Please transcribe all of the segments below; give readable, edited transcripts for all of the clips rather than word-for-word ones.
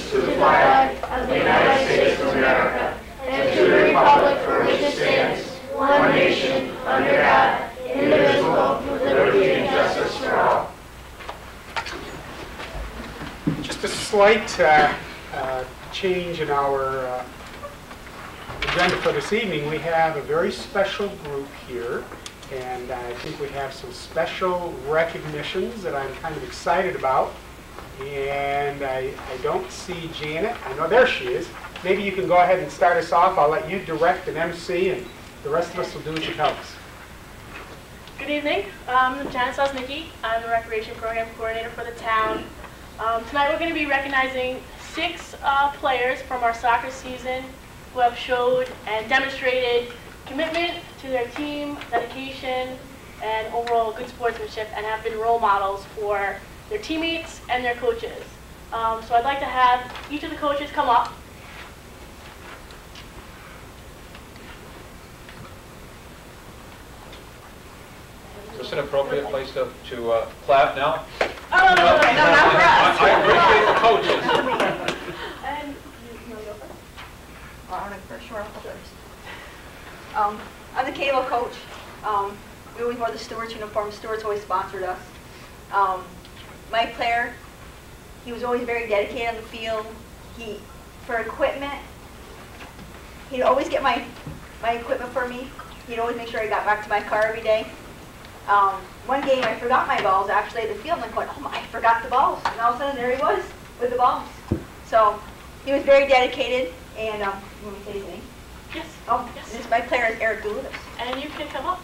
allegiance to the flag of the United States of America and to the republic for which it stands, one nation, under God, indivisible, with liberty and justice for all. Just a slight change in our agenda for this evening. We have a very special group here, and I think we have some special recognitions that I'm kind of excited about. And I don't see Janet. I know there she is. Maybe you can go ahead and start us off. I'll let you direct and MC, and the rest of us will do what you tell us. Good evening. I'm Janet Sosnicki. I'm the Recreation Program Coordinator for the town. Tonight we're going to be recognizing 6 players from our soccer season who have showed and demonstrated commitment to their team, dedication, and overall good sportsmanship, and have been role models for their teammates and their coaches. So I'd like to have each of the coaches come up. Is this an appropriate place to clap now? Oh, no, not for us. I appreciate the coaches. And you want to go first? Well, I'm for sure. I'll go first. I'm the cable coach. We always wore the Stewart's uniform. Stewart's always sponsored us. My player, he was always very dedicated on the field. For equipment, he'd always get my equipment for me. He'd always make sure I got back to my car every day. One game I forgot my balls actually at the field, and I'm going, oh my, I forgot the balls. And all of a sudden there he was with the balls. So he was very dedicated, and you want me to say his name? Yes. Oh, yes. My player is Eric Goulis. And you can come up.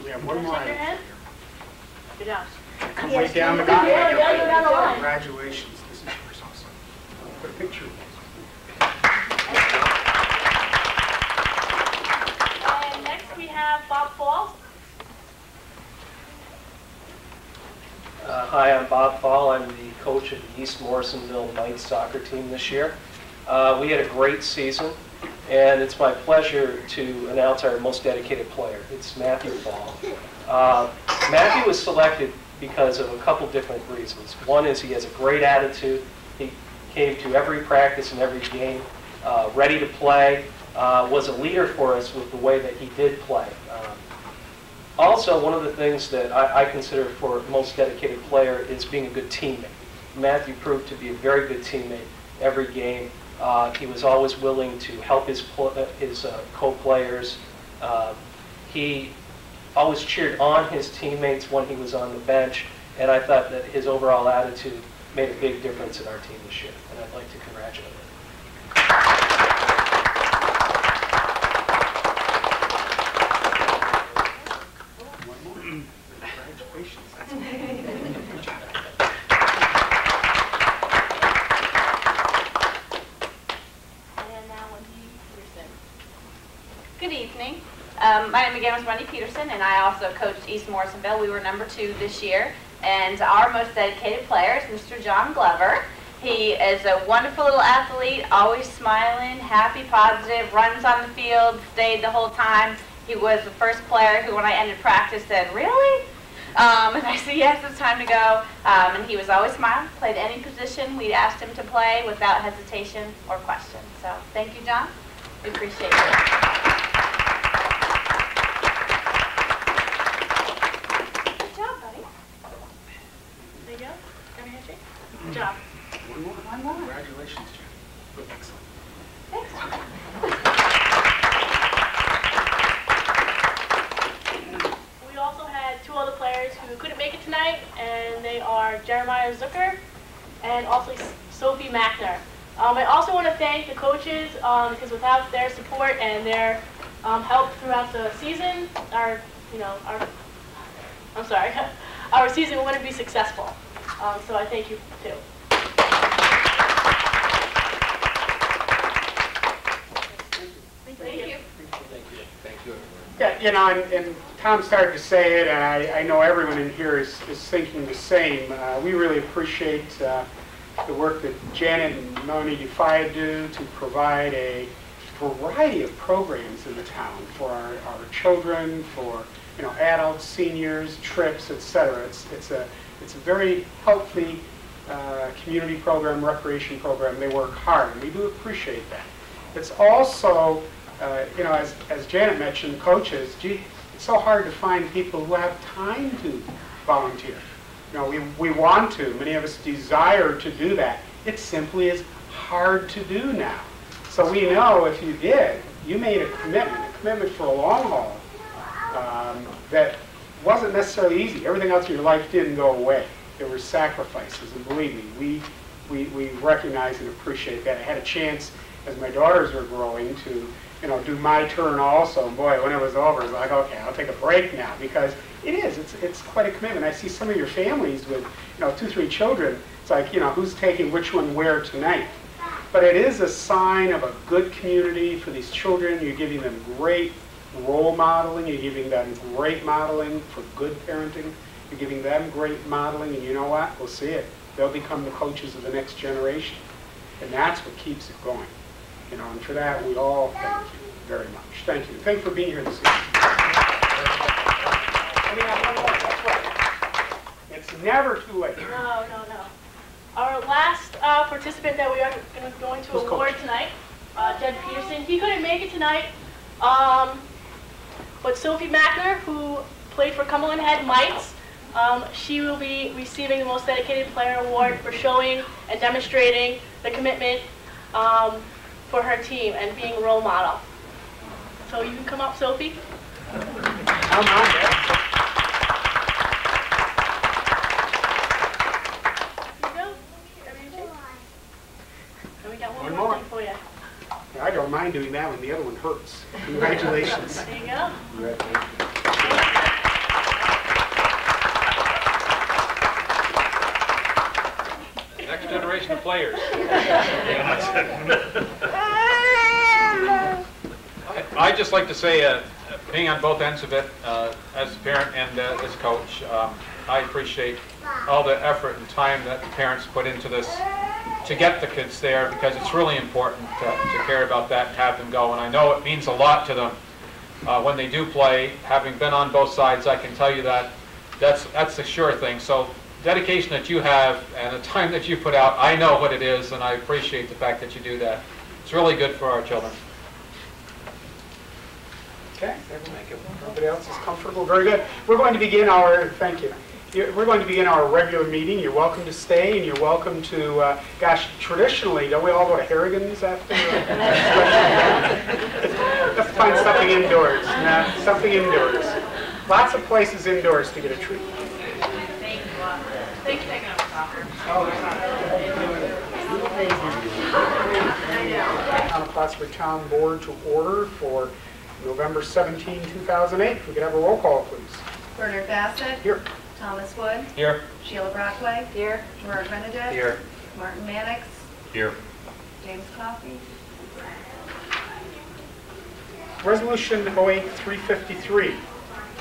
We have one more. Shake your hand. Good job. Come Yes, right down the come gauntlet. Yeah, you gotta go down the line. Congratulations. This is yours also. Put a picture. And next we have Bob Fall. Hi, I'm Bob Fall. I'm the coach of the East Morrisonville Knights soccer team this year. We had a great season, and it's my pleasure to announce our most dedicated player. It's Matthew Fall. Matthew was selected because of a couple different reasons. One is he has a great attitude. He came to every practice and every game ready to play, was a leader for us with the way that he did play. Also, one of the things that I consider for a most dedicated player is being a good teammate. Matthew proved to be a very good teammate every game. He was always willing to help his co-players. He always cheered on his teammates when he was on the bench, and I thought that his overall attitude made a big difference in our team this year, and I'd like to congratulate him. Congratulations. That's amazing. Good job. And now Wendy Peterson. Good evening. My name again was Wendy Peterson, and I also coached East Morrisonville. We were number 2 this year, and our most dedicated player is Mr. John Glover. He is a wonderful little athlete, always smiling, happy, positive, runs on the field, stayed the whole time. He was the first player who, when I ended practice, said, "Really?" And I said, "Yes, it's time to go." And he was always smiling, played any position we'd asked him to play without hesitation or question. So thank you, John. We appreciate it. Good job. One more. Congratulations, Jen. Excellent. Thanks. We also had 2 other players who couldn't make it tonight, and they are Jeremiah Zucker and also Sophie Mackner. I also want to thank the coaches because without their support and their help throughout the season, our season wouldn't be successful. So I thank you too. Thank you. Thank you. Yeah, you know, and Tom started to say it, and I know everyone in here is thinking the same. We really appreciate the work that Janet and Melanie Ufaya do to provide a variety of programs in the town for our children, for adults, seniors, trips, etc. It's a very healthy community program, recreation program. They work hard, and we do appreciate that. It's also, as Janet mentioned, coaches, gee, it's so hard to find people who have time to volunteer. We want to. Many of us desire to do that. It simply is hard to do now. So we know if you did, you made a commitment for a long haul that wasn't necessarily easy. Everything else in your life didn't go away. There were sacrifices, and believe me, we recognize and appreciate that. I had a chance, as my daughters were growing, to do my turn also. And boy, when it was over, it was like, okay, I'll take a break now, because it's quite a commitment. I see some of your families with 2, 3 children. It's like, who's taking which one where tonight? But it is a sign of a good community for these children. You're giving them great role modeling. You're giving them great modeling for good parenting. You're giving them great modeling, and you know what? We'll see it. They'll become the coaches of the next generation. And that's what keeps it going. And for that, we all thank you very much. Thank you. Thank you for being here this evening. That's right. It's never too late. No. Our last participant that we are going to award tonight, Jed Peterson, he couldn't make it tonight. But Sophie Mackner, who played for Cumberland Head Mites, she will be receiving the Most Dedicated Player Award for showing and demonstrating the commitment for her team and being a role model. So you can come up, Sophie. Come on, Dad. One more thing for you. I don't mind doing that one. The other one hurts. Congratulations. There you go. Next generation of players. I'd just like to say, being on both ends of it, as a parent and as a coach, I appreciate all the effort and time that the parents put into this to get the kids there, because it's really important to care about that and have them go. And I know it means a lot to them when they do play. Having been on both sides, I can tell you that that's a sure thing. So dedication that you have and the time that you put out, I know what it is, and I appreciate the fact that you do that. It's really good for our children. Okay, everybody else is comfortable. Very good. We're going to begin our, thank you. We're going to begin our regular meeting. You're welcome to stay, and you're welcome to, gosh, traditionally, don't we all go to Harrigan's after? Let's find something indoors. Something indoors. Lots of places indoors to get a treat. Thank you. Town of Plattsburgh Town Board to order for November 17, 2008. If we could have a roll call, please. Bernard Bassett. Here. Thomas Wood. Here. Sheila Brockway. Here. Gerard Benedict. Here. Martin Mannix. Here. James Coffey. Resolution 08-353.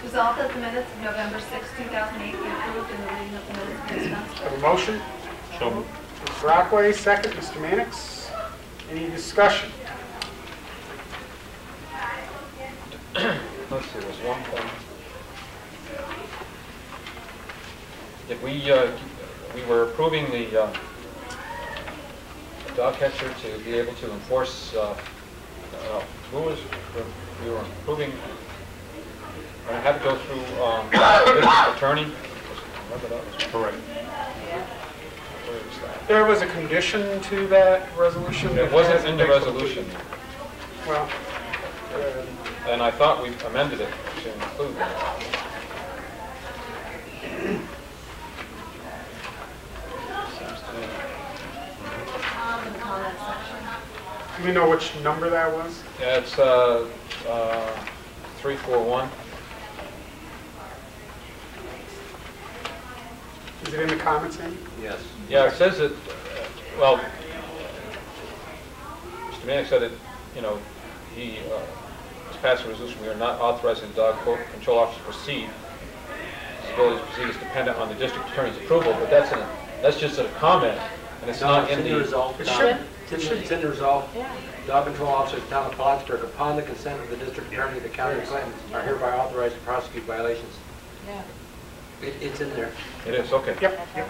Resolved that the minutes of November 6, 2008 be approved and the reading of the minutes be dispensed Have a with. motion? So moved. Mr. Brockway, second. Mr. Mannix. Any discussion? Let's see, there's one thing. Did we were approving the dog catcher to be able to enforce, we were approving, I had to go through the attorney. Remember that was correct. Where was that? There was a condition to that resolution. It wasn't in the resolution, Well, and I thought we amended it to include that. In the comment section. do we know which number that was? Yeah, it's 341. Is it in the comments, Andy? Yes. Yeah, it says that, well, Mr. Mannix said that, he has passed a resolution, we are not authorizing the dog control officer to proceed. His ability to proceed is dependent on the district attorney's approval, but that's just a comment, and it's not in the result. It should It's in the result. Dog control officers, town of Plattsburgh, upon the consent of the district attorney of the county of Clinton, are hereby authorized to prosecute violations. Yeah. It's in there. It is, okay. Yep. I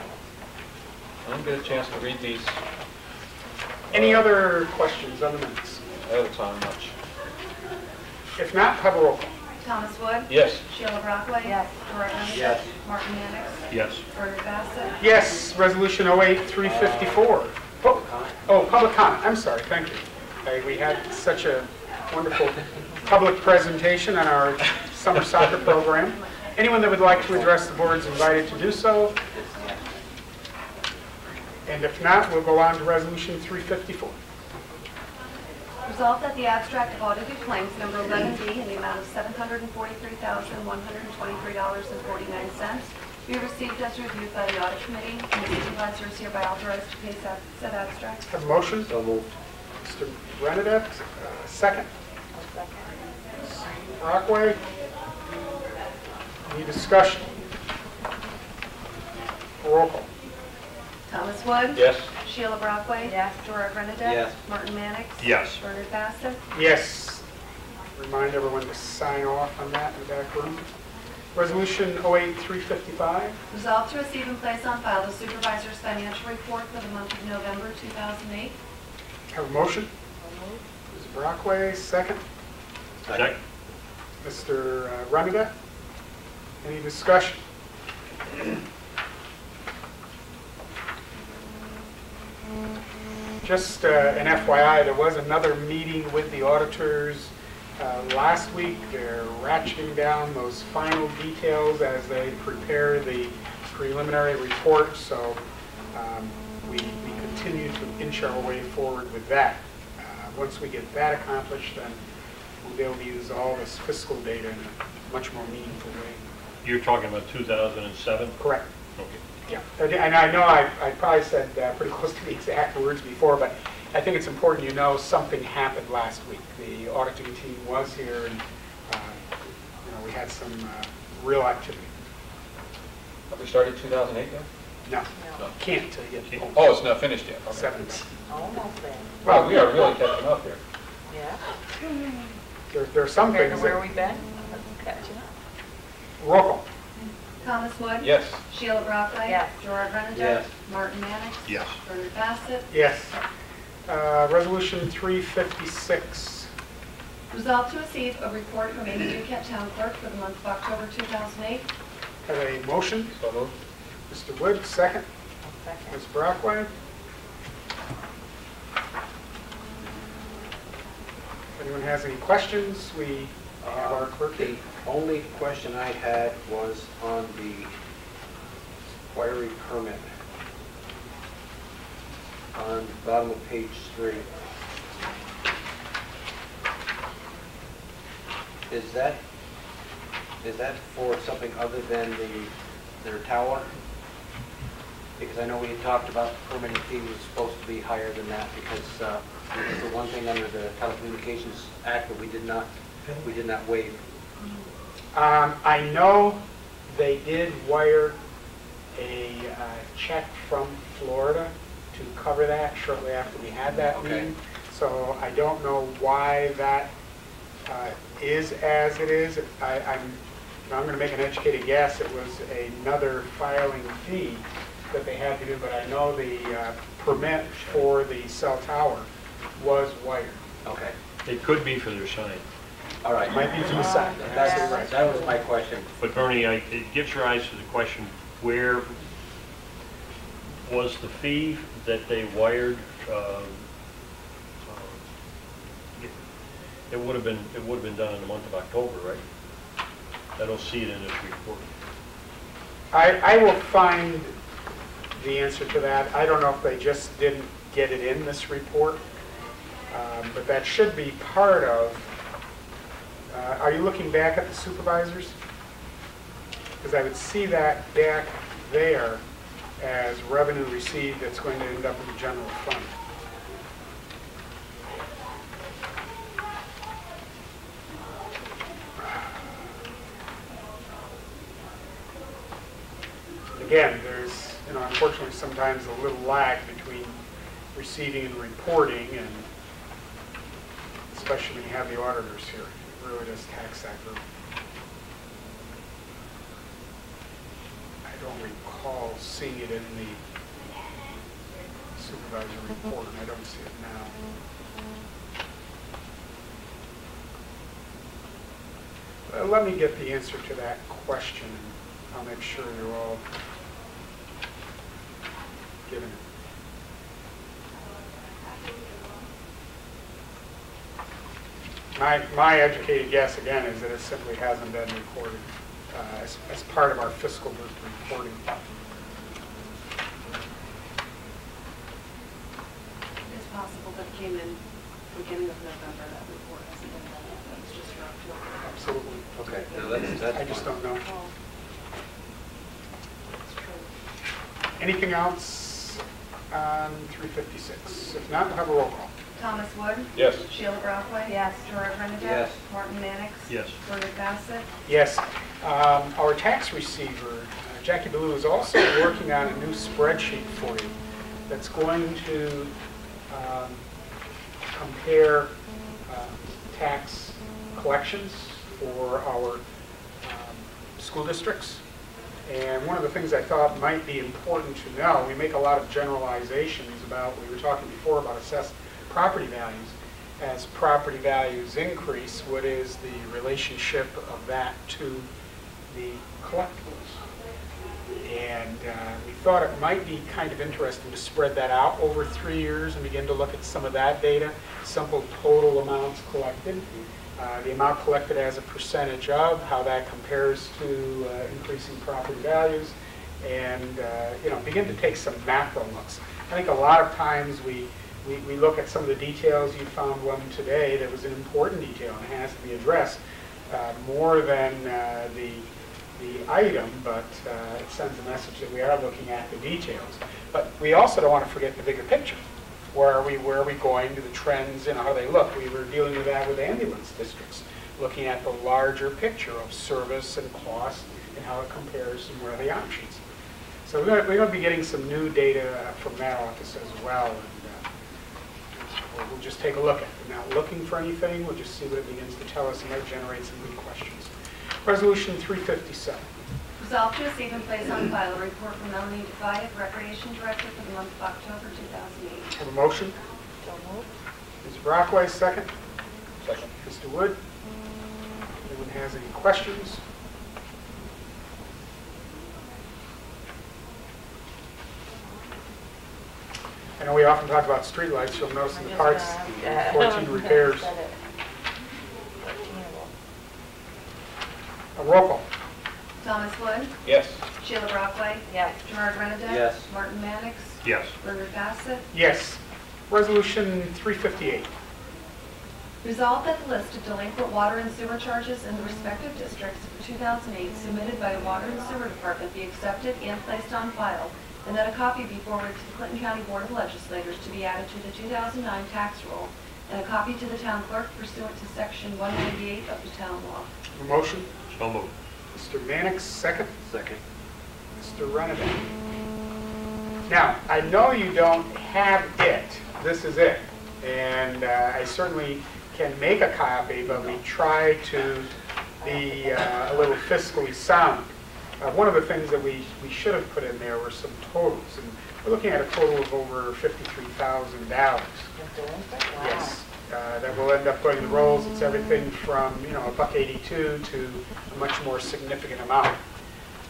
didn't get a chance to read these Any other questions on the minutes? ahead of time much. If not, have a roll call. Thomas Wood? Yes. Sheila Brockway? Yes. Dorit Renish? Yes. Martin Mannix? Yes. Bernard Bassett? Yes, resolution 08-354. Oh, public comment, I'm sorry, thank you. We had such a wonderful public presentation on our summer soccer program. Anyone that would like to address the board is invited to do so. And if not, we'll go on to resolution 354. Resolved that the abstract of audited claims number 11B in the amount of $743,123.49 be received as reviewed by the audit committee, and the supervisor is hereby authorized to pay said abstract. Have a motion? So moved. Mr. Bernadette, second. Brockway. Any discussion? Roll call. Thomas Wood? Yes. Sheila Brockway? Yes. Dorit Renish? Yes. Martin Mannix? Yes. Bernard Bassett? Yes. Remind everyone to sign off on that in the back room. Resolution 08-355. Resolved to receive and place on file the supervisor's financial report for the month of November 2008. Have a motion? Ms. Brockway, second. Second. Mr. Renada, any discussion? Just an FYI, there was another meeting with the auditors last week. They're ratcheting down those final details as they prepare the preliminary report, so we continue to inch our way forward with that. Once we get that accomplished, then we'll be able to use all this fiscal data in a much more meaningful way. You're talking about 2007? Correct. Okay. Yeah, and I know I probably said pretty close to the exact words before, but I think it's important you know something happened last week. The auditing team was here, and we had some real activity. Have we started 2008 yet? No, can't until you get home. Oh, it's not finished yet. Okay. 7. Almost there. Wow, we are really catching up here. Yeah. There are some Compared to things where that... we've been, catching up. Roll call. Thomas Wood? Yes. Sheila Brockway? Yes. Dorit Renish? Yes. Martin Mannix? Yes. Bernard Bassett? Yes. Resolution 356. Resolved to receive a report from Amy Duquette, Town Clerk, for the month of October 2008. Have a motion. So moved. Mr. Wood, second. Second. Ms. Brockway. If anyone has any questions, we have our clerk The here. only question I had was on the wiring permit on the bottom of page 3. Is that for something other than their tower? Because I know we had talked about the permitting fee was supposed to be higher than that because it's the one thing under the Telecommunications Act that we did not waive. I know they did wire a check from Florida to cover that shortly after we had that Okay. meeting. So I don't know why that is as it is. I'm going to make an educated guess. It was another filing fee that they had to do, but I know the permit for the cell tower was wired. Okay. It could be for their sign. All right. Might be to the side. That's Absolutely right. That was my question. But Bernie, it gives rise to the question, where was the fee that they wired? It would have been done in the month of October, right? I don't see it in this report. I will find the answer to that. I don't know if they just didn't get it in this report, but that should be part of. Are you looking back at the supervisors? Because I would see that back there as revenue received that's going to end up in the general fund. Again, there's, unfortunately sometimes a little lag between receiving and reporting, and especially when you have the auditors here. It really does tax that group. I don't recall seeing it in the supervisor report, and I don't see it now. Let me get the answer to that question, and I'll make sure you're all given it. My educated guess, again, is that it simply hasn't been recorded as part of our fiscal group reporting. It's possible that it came in beginning of November, that report hasn't been done yet, it's just for October. Absolutely. Okay, no, that's I just don't know. Oh. That's true. Anything else on 356? If not, we'll have a roll call. Thomas Wood? Yes. Sheila Brockway? Yes. Gerard Renadette? Yes. Martin Mannix? Yes. Bernard Bassett? Yes. Our tax receiver, Jackie Ballou, is also working on a new spreadsheet for you that's going to compare tax collections for our school districts. And one of the things I thought might be important to know, we make a lot of generalizations about, we were talking before about assessed property values. As property values increase, what is the relationship of that to the collectibles? And we thought it might be kind of interesting to spread that out over 3 years and begin to look at some of that data, simple total amounts collected, the amount collected as a percentage of, how that compares to increasing property values, and begin to take some macro looks. I think a lot of times we look at some of the details. You found one today that was an important detail and has to be addressed more than the item, but it sends a message that we are looking at the details. But we also don't want to forget the bigger picture. Where are we going to the trends and how they look? We were dealing with that with ambulance districts, looking at the larger picture of service and cost and how it compares and what are the options. So we're going to be getting some new data from that office as well. And, we'll just take a look at it. We're not looking for anything. We'll just see what it begins to tell us, and that generates some good questions. Resolution 357. Resolved to receive and place on file a report from Melanie Defiant, Recreation Director for the month of October 2008. Have a motion? So moved. Mr. Brockway, second. Second. Mr. Wood. Anyone has any questions? I know we often talk about streetlights. You'll notice in the parts, 14 repairs. A roll call. Thomas Wood? Yes. Sheila Brockway? Yes. Gerard Renadette? Yes. Martin Mannix? Yes. Bernard Bassett? Yes. Resolution 358. Resolved that the list of delinquent water and sewer charges in the respective districts for 2008 submitted by the Water and Sewer Department be accepted and placed on file, and that a copy be forwarded to the Clinton County Board of Legislators to be added to the 2009 tax roll, and a copy to the town clerk pursuant to section 198 of the town law. A motion? So moved. Mr. Mannix, second. Second. Mr. Renadette. Now, I know you don't have it. This is it. And I certainly can make a copy, but we try to be a little fiscally sound. One of the things that we should have put in there were some totals. And we're looking at a total of over $53,000. Yes. That will end up going in the rolls. It's everything from, $1.82 to a much more significant amount.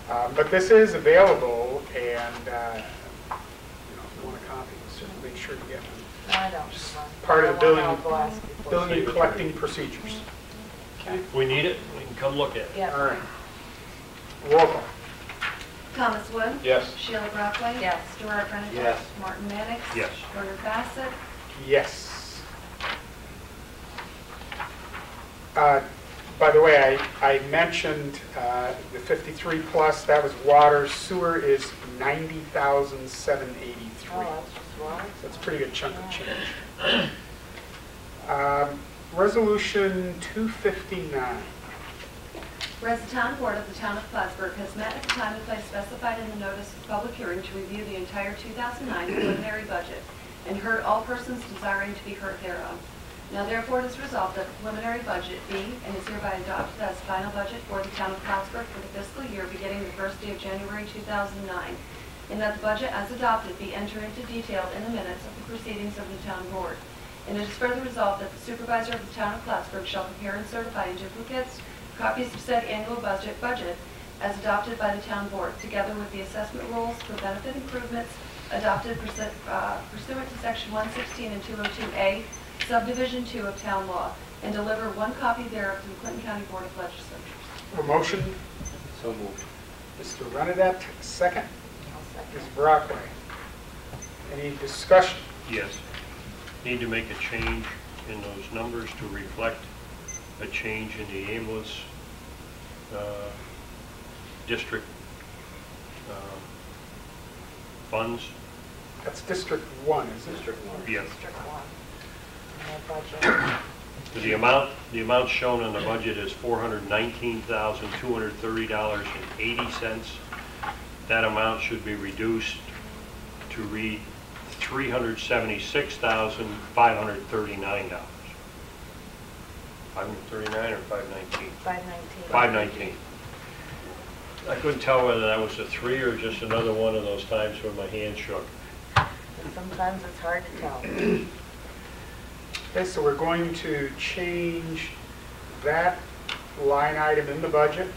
But this is available, and if you want a copy, certainly make sure to get one. I don't. Just part of the billing and collecting procedures. Okay. If we need it, we can come look at it. Yeah. All right. Roll call. Thomas Wood? Yes. Sheila Brockway? Yes. Gerard Renadette? Yes. Martin Mannix? Yes. Bernard Bassett? Yes. By the way, I mentioned the 53 plus. That was water. Sewer is 90,783. Oh, that's just water. So that's a pretty good chunk of change. Resolution 259. Whereas the town board of the town of Plattsburgh has met at the time and place specified in the notice of public hearing to review the entire 2009 preliminary budget and heard all persons desiring to be heard thereof. Now therefore it is resolved that the preliminary budget be and is hereby adopted as final budget for the town of Plattsburgh for the fiscal year beginning the first day of January 2009, and that the budget as adopted be entered into detail in the minutes of the proceedings of the town board. And it is further resolved that the supervisor of the town of Plattsburgh shall prepare and certify in duplicates copies of said annual budget as adopted by the town board, together with the assessment rules for benefit improvements adopted pursuant to section 116 and 202A, subdivision 2 of town law, and deliver one copy thereof to the Clinton County Board of Legislatures. A motion, So moved. Mr. Renadette, second. Ms. Brockway. Any discussion? Yes. Need to make a change in those numbers to reflect a change in the ambulance district funds. That's District 1, isn't it? District 1. Yes. The amount shown on the budget is $419,230.80. That amount should be reduced to read $376,539. 539 or 519? 519. I couldn't tell whether that was a 3 or just another one of those times when my hand shook. Sometimes it's hard to tell. Okay, so we're going to change that line item in the budget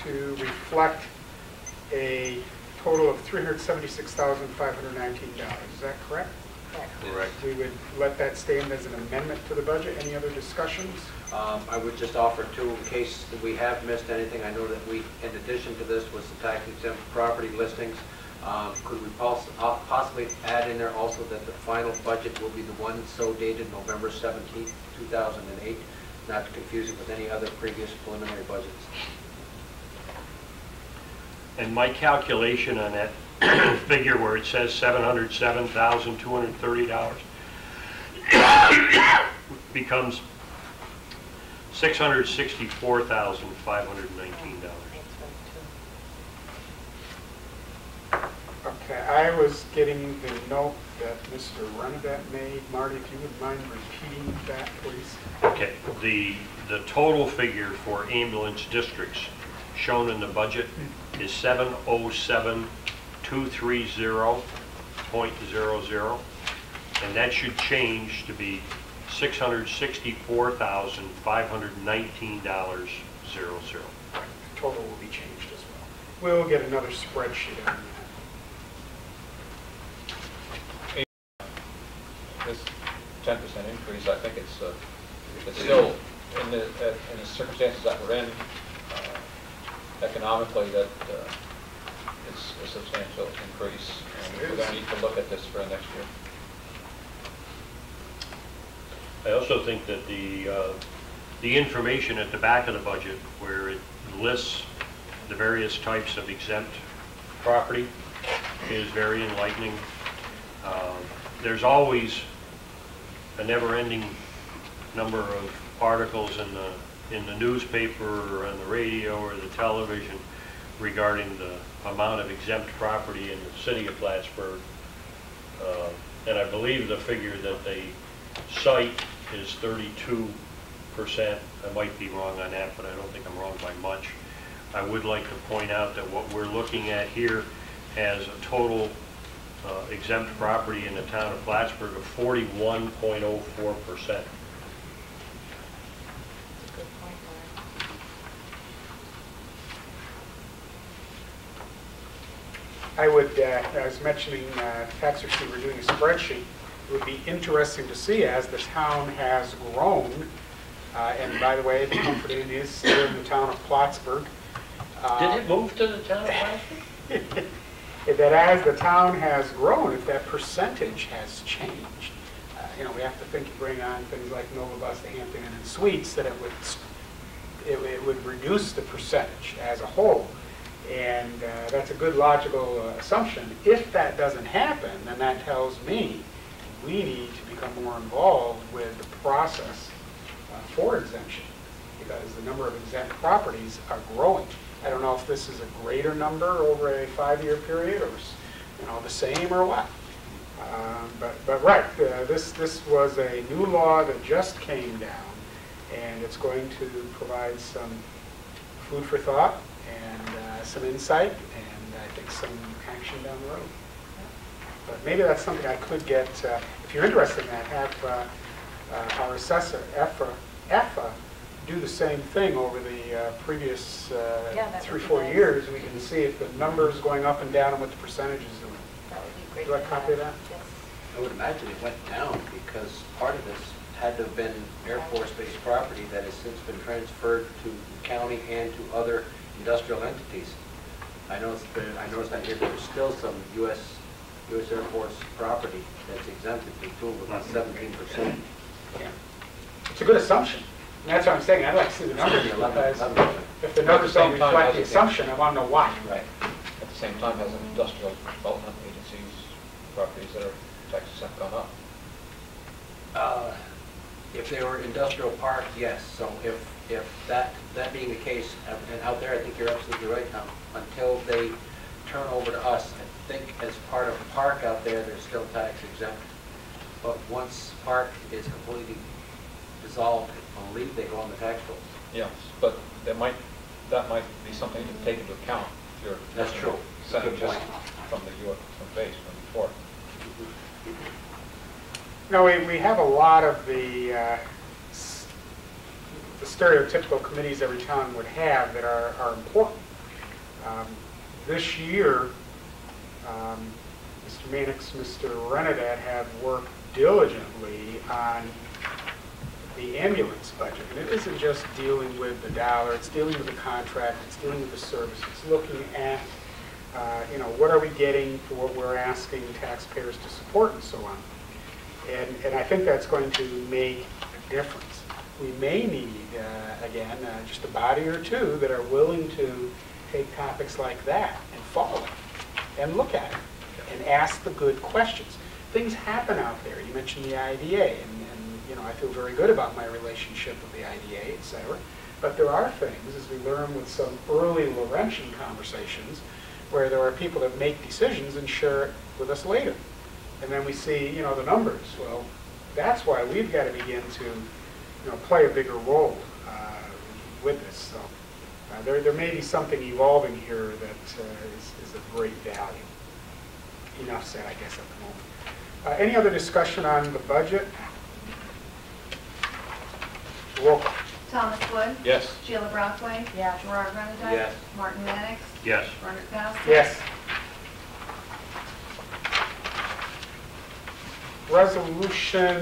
to reflect a total of $376,519. Is that correct? Correct. We would let that stand as an amendment to the budget. Any other discussions? I would just offer too, in case that we have missed anything, I know that we, in addition to this, was the tax exempt property listings. Could we possibly add in there also that the final budget will be the one so dated November 17th, 2008, not to confuse it with any other previous preliminary budgets? And my calculation on that figure where it says $707,230 becomes $664,519. Okay, I was getting the note that Mr. Renadette made. Marty, if you would mind repeating that, please. Okay, the total figure for ambulance districts shown in the budget is 707,230.00, and that should change to be $664,519.00. Total will be changed as well. We'll get another spreadsheet on that. This 10% increase, I think it's still in the circumstances that we're in economically that it's a substantial increase, and we're going to need to look at this for next year. I also think that the information at the back of the budget, where it lists the various types of exempt property, is very enlightening. There's always a never-ending number of articles in the newspaper or on the radio or the television regarding the amount of exempt property in the city of Plattsburgh. And I believe the figure that they cite is 32%. I might be wrong on that, but I don't think I'm wrong by much. I would like to point out that what we're looking at here has a total exempt property in the town of Plattsburgh of 41.04%. I would, I was mentioning tax receiver doing a spreadsheet. It would be interesting to see as the town has grown, and by the way, the Comfort Inn is still in the town of Plattsburgh. Did it move to the town of Plattsburgh? That as the town has grown, if that percentage has changed, you know, we have to think and bring on things like Nova Bus, the Hampton Inn and Suites, that it would reduce the percentage as a whole. And that's a good logical assumption. If that doesn't happen, then that tells me we need to become more involved with the process for exemption, because the number of exempt properties are growing. I don't know if this is a greater number over a 5-year period or, you know, the same or what. But right, this was a new law that just came down, and it's going to provide some food for thought and some insight, and I think some action down the road. But maybe that's something I could get, if you're interested in that, have our assessor, EFA, do the same thing over the previous that 3-4 would be years. We can see if the numbers going up and down and what the percentage is doing. That would be great. Do I copy that? Yes. I would imagine it went down because part of this had to have been Air Force-based property that has since been transferred to the county and to other industrial entities. I noticed that here there's still some U.S. Air Force property that's exempted to the tune of about 17%. Yeah. It's a good assumption. And that's what I'm saying. I'd like to see the numbers, because if the numbers don't reflect the assumption, I want to know why. Right. At the same time, as an industrial development agencies, properties that are taxes have gone up. If they were industrial park, yes. So if that being the case, and out there, I think you're absolutely right now. Until they turn over to us, I think as part of park out there, they're still tax exempt. But once park is completely dissolved, I believe they go on the tax rolls. Yes, but that might be something to take into account if you're. That's true. Percentages Good point. from the U.S. from base from before. No, we have a lot of the stereotypical committees every town would have that are important. This year, Mr. Mannix, Mr. Renadad have worked diligently on the ambulance budget. And it isn't just dealing with the dollar, it's dealing with the contract, it's dealing with the service, it's looking at, what are we getting for what we're asking taxpayers to support and so on. And I think that's going to make a difference. We may need, again, just a body or two that are willing to take topics like that and follow it and look at it and ask the good questions. Things happen out there. You mentioned the IDA, and I feel very good about my relationship with the IDA, et cetera. But there are things, as we learn with some early Laurentian conversations, where there are people that make decisions and share it with us later. And then we see, the numbers. Well, that's why we've got to begin to, play a bigger role with this. So there may be something evolving here that is of great value. Enough said, I guess, at the moment. Any other discussion on the budget? Roll call. Thomas Wood. Yes. Sheila Brockway. Yes. Gerard Renadine. Yes. Martin Mannix. Yes. Leonard Bassett. Yes. Resolution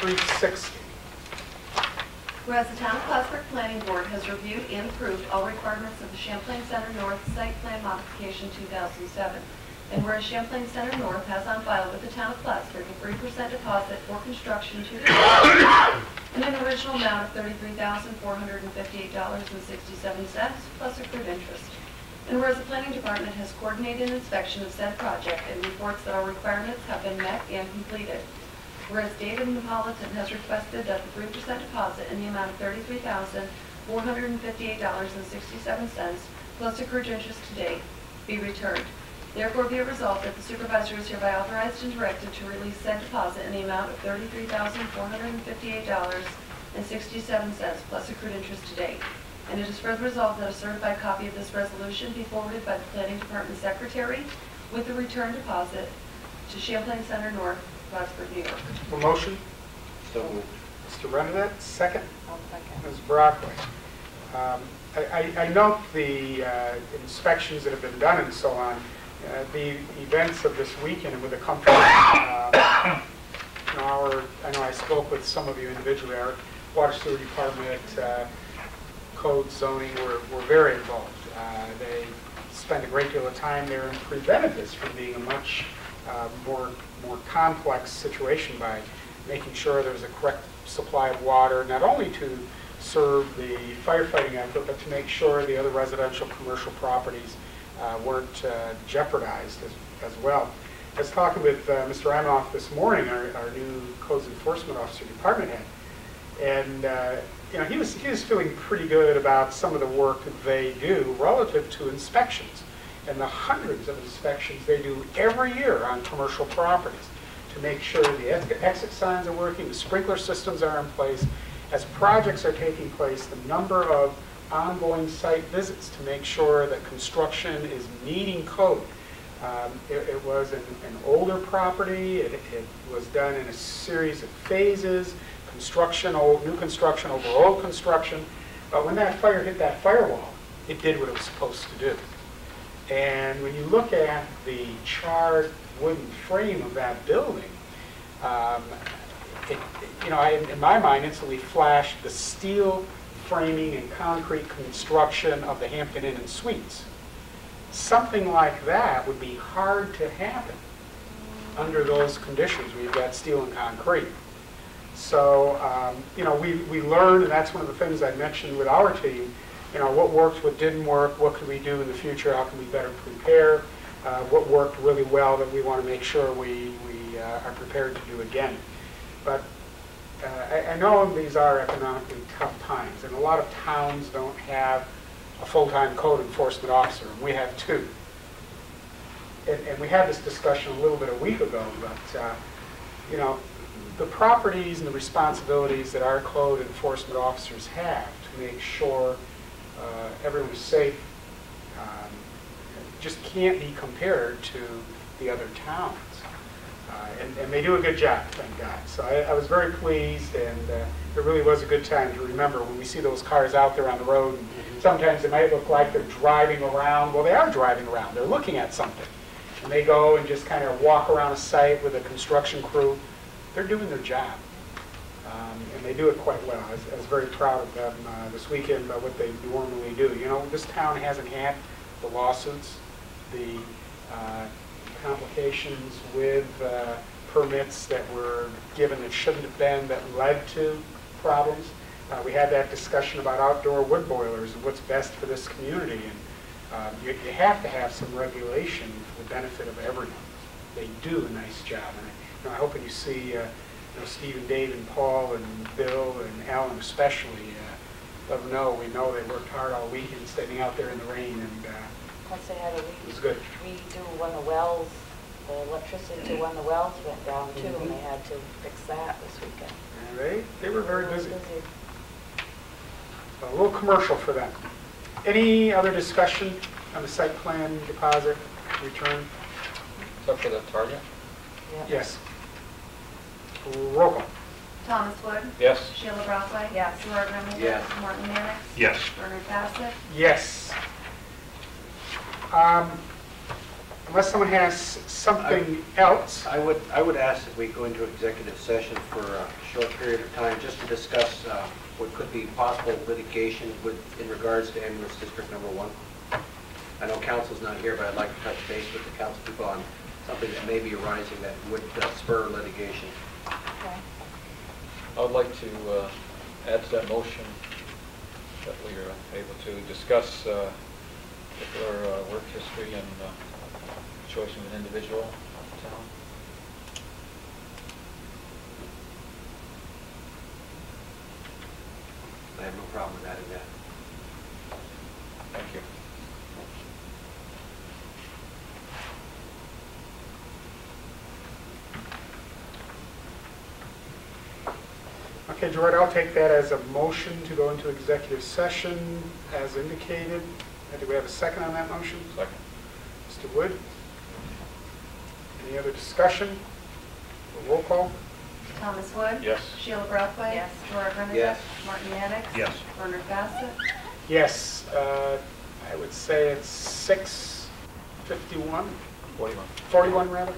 360. Whereas the Town of Plattsburgh Planning Board has reviewed and approved all requirements of the Champlain Center North Site Plan Modification 2007. And whereas Champlain Center North has on file with the Town of Plattsburgh a 3% deposit for construction to the and an original amount of $33,458.67 plus accrued interest. And whereas the Planning Department has coordinated an inspection of said project and reports that all requirements have been met and completed. Whereas David Napolitan has requested that the 3% deposit in the amount of $33,458.67 plus accrued interest to date be returned. Therefore, be it resolved that the supervisor is hereby authorized and directed to release said deposit in the amount of $33,458.67 plus accrued interest to date. And it is further resolved that a certified copy of this resolution be forwarded by the Planning Department Secretary with the return deposit to Champlain Center North, Plattsburgh, New York. A motion? So moved. Mr. Renadette, second. I'll second. Ms. Brockway. I note the inspections that have been done and so on. The events of this weekend with the company, I know I spoke with some of you individually, our water sewer department, code zoning were very involved. They spent a great deal of time there and prevented this from being a much more complex situation by making sure there was a correct supply of water, not only to serve the firefighting effort, but to make sure the other residential commercial properties weren't jeopardized as well. I was talking with Mr. Amoff this morning, our new codes enforcement officer department head, and he was feeling pretty good about some of the work that they do relative to inspections. and the hundreds of inspections they do every year on commercial properties to make sure the exit signs are working, the sprinkler systems are in place. As projects are taking place, the number of ongoing site visits to make sure that construction is meeting code. It was an older property. It was done in a series of phases, new construction over old construction. But when that fire hit that firewall, it did what it was supposed to do. And when you look at the charred wooden frame of that building, in my mind, instantly flashed the steel framing and concrete construction of the Hampton Inn and Suites. Something like that would be hard to happen under those conditions where you've got steel and concrete. So, we learned, and that's one of the things I mentioned with our team, what worked, what didn't work, what could we do in the future, how can we better prepare, what worked really well that we want to make sure we are prepared to do again. But I know these are economically tough times, and a lot of towns don't have a full-time code enforcement officer, and we have two. And we had this discussion a little bit a week ago, but the properties and the responsibilities that our code enforcement officers have to make sure everyone's safe just can't be compared to the other towns. And they do a good job, thank God. So I was very pleased, and it really was a good time to remember when we see those cars out there on the road. And sometimes it might look like they're driving around. Well, they are driving around. They're looking at something. And they go and just kind of walk around a site with a construction crew. They're doing their job. And they do it quite well. I was very proud of them this weekend about what they normally do. This town hasn't had the lawsuits, the complications with permits that were given that shouldn't have been, that led to problems. We had that discussion about outdoor wood boilers and what's best for this community. And you have to have some regulation for the benefit of everyone. They do a nice job. And I hope when you see Steve and Dave and Paul and Bill and Alan especially, let them know we know they worked hard all weekend standing out there in the rain. And Plus they had a it was good. redo when the wells, the electricity to when the wells went down too, and they had to fix that this weekend. And they were very busy. A little commercial for them. Any other discussion on the site plan deposit return? Except for the target? Yeah. Yes. Roll call. Thomas Wood. Yes. Sheila Browthway. Yes. Gerard Remington. Yes. Martin Mannix. Yes. Bernard Bassett. Yes. Unless someone has something else. I would ask that we go into executive session for a short period of time just to discuss what could be possible litigation in regards to ambulance district number 1. I know council's not here, but I'd like to touch base with the council people on something that may be arising that would spur litigation. Okay. I would like to add to that motion that we are able to discuss particular work history and choice of an individual in town. I have no problem with adding that. Thank you. Okay, Gerard, I'll take that as a motion to go into executive session as indicated. Do we have a second on that motion? Second. Mr. Wood? Any other discussion? A roll call? Thomas Wood. Yes. Sheila Browthway. Yes. Gerard Remington. Yes. Martin Mannix. Yes. Bernard Bassett. Yes. I would say it's 6:51, 41. 41 rather.